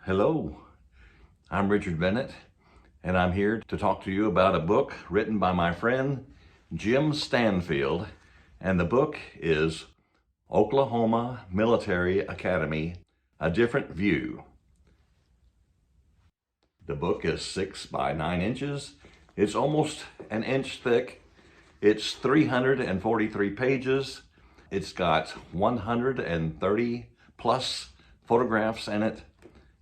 Hello, I'm Richard Bennett, and I'm here to talk to you about a book written by my friend Jim Stanfield, and the book is Oklahoma Military Academy, A Different View. The book is 6 by 9 inches. It's almost an inch thick. It's 343 pages. It's got 130 plus photographs in it,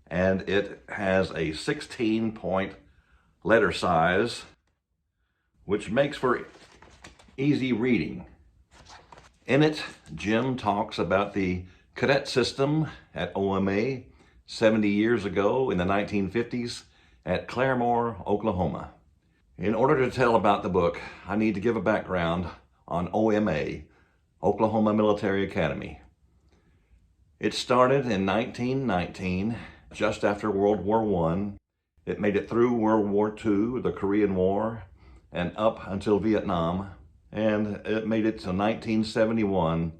and it has a 16-point letter size, which makes for easy reading. In it, Jim talks about the cadet system at OMA 70 years ago in the 1950s at Claremore, Oklahoma. In order to tell about the book, I need to give a background on OMA, Oklahoma Military Academy. It started in 1919, just after World War I. It made it through World War II, the Korean War, and up until Vietnam. And it made it to 1971,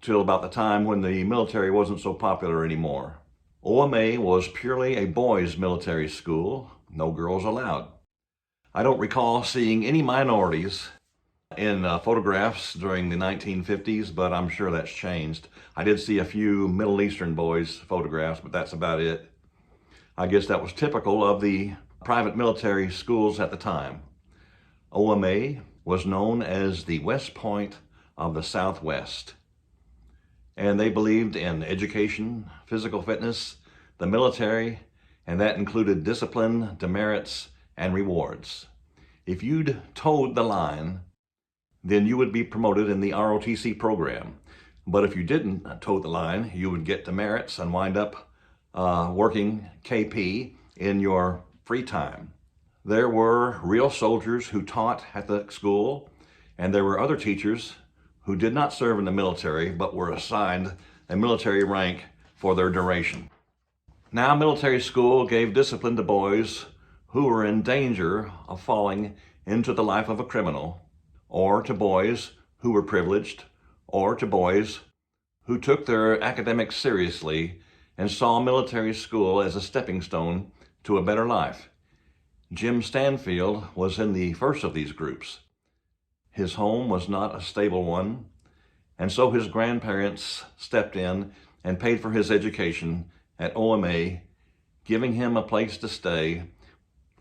till about the time when the military wasn't so popular anymore. OMA was purely a boys' military school, no girls allowed. I don't recall seeing any minorities in photographs during the 1950s, but I'm sure that's changed. I did see a few Middle Eastern boys photographs, but that's about it. I guess that was typical of the private military schools at the time. OMA was known as the West Point of the Southwest, and they believed in education, physical fitness, the military, and that included discipline, demerits, and rewards. If you'd towed the line, then you would be promoted in the ROTC program. But if you didn't toe the line, you would get demerits and wind up working KP in your free time. There were real soldiers who taught at the school, and there were other teachers who did not serve in the military but were assigned a military rank for their duration. Now, military school gave discipline to boys who were in danger of falling into the life of a criminal, or to boys who were privileged, or to boys who took their academics seriously and saw military school as a stepping stone to a better life. Jim Stanfield was in the first of these groups. His home was not a stable one, and so his grandparents stepped in and paid for his education at OMA, giving him a place to stay,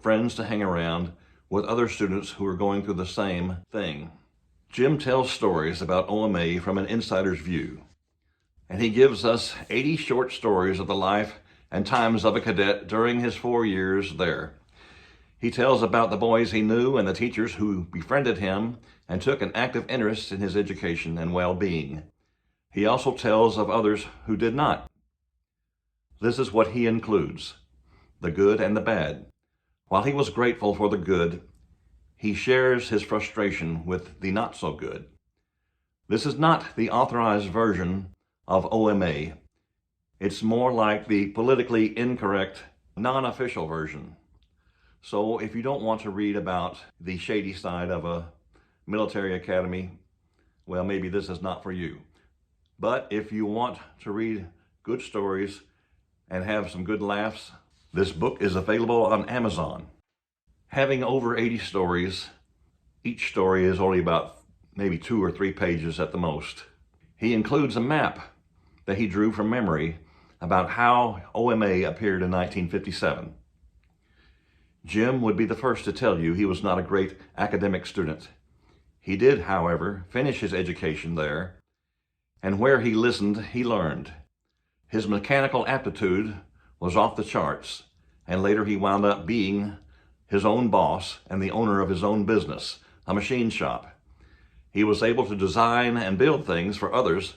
friends to hang around with other students who were going through the same thing. Jim tells stories about OMA from an insider's view, and he gives us 80 short stories of the life and times of a cadet during his 4 years there. He tells about the boys he knew and the teachers who befriended him and took an active interest in his education and well-being. He also tells of others who did not. This is what he includes: the good and the bad. While he was grateful for the good, he shares his frustration with the not so good. This is not the authorized version of OMA. It's more like the politically incorrect, non-official version. So if you don't want to read about the shady side of a military academy, well, maybe this is not for you. But if you want to read good stories and have some good laughs, this book is available on Amazon. Having over 80 stories, each story is only about maybe 2 or 3 pages at the most. He includes a map that he drew from memory about how OMA appeared in 1957. Jim would be the first to tell you he was not a great academic student. He did, however, finish his education there, and where he listened, he learned. His mechanical aptitude was off the charts, and later he wound up being his own boss and the owner of his own business, a machine shop. He was able to design and build things for others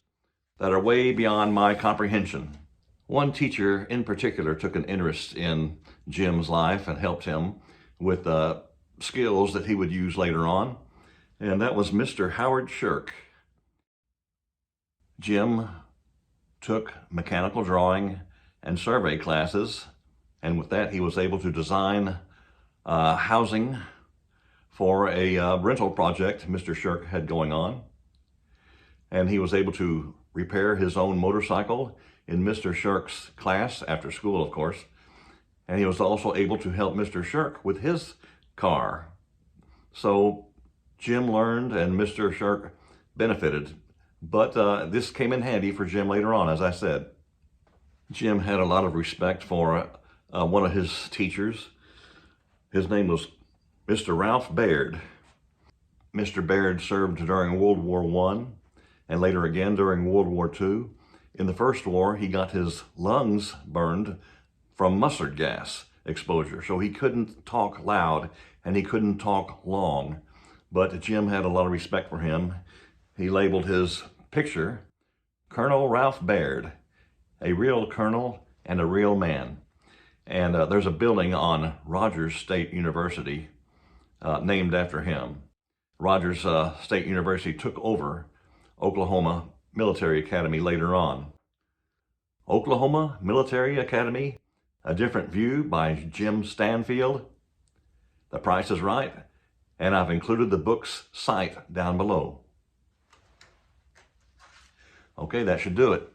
that are way beyond my comprehension. One teacher in particular took an interest in Jim's life and helped him with skills that he would use later on, and that was Mr. Howard Shirk. Jim took mechanical drawing and survey classes, and with that he was able to design housing for a rental project Mr. Shirk had going on, and he was able to repair his own motorcycle in Mr. Shirk's class after school, of course, and he was also able to help Mr. Shirk with his car. So Jim learned and Mr. Shirk benefited. But this came in handy for Jim later on, as I said. Jim had a lot of respect for one of his teachers. His name was Mr. Ralph Baird. Mr. Baird served during World War I and later again during World War II. In the First War, he got his lungs burned from mustard gas exposure, so he couldn't talk loud and he couldn't talk long. But Jim had a lot of respect for him. He labeled his picture Colonel Ralph Baird, a real colonel and a real man. And there's a building on Rogers State University named after him. Rogers State University took over Oklahoma Military Academy later on. Oklahoma Military Academy, A Different View by Jim Stanfield. The price is right, and I've included the book's site down below. Okay, that should do it.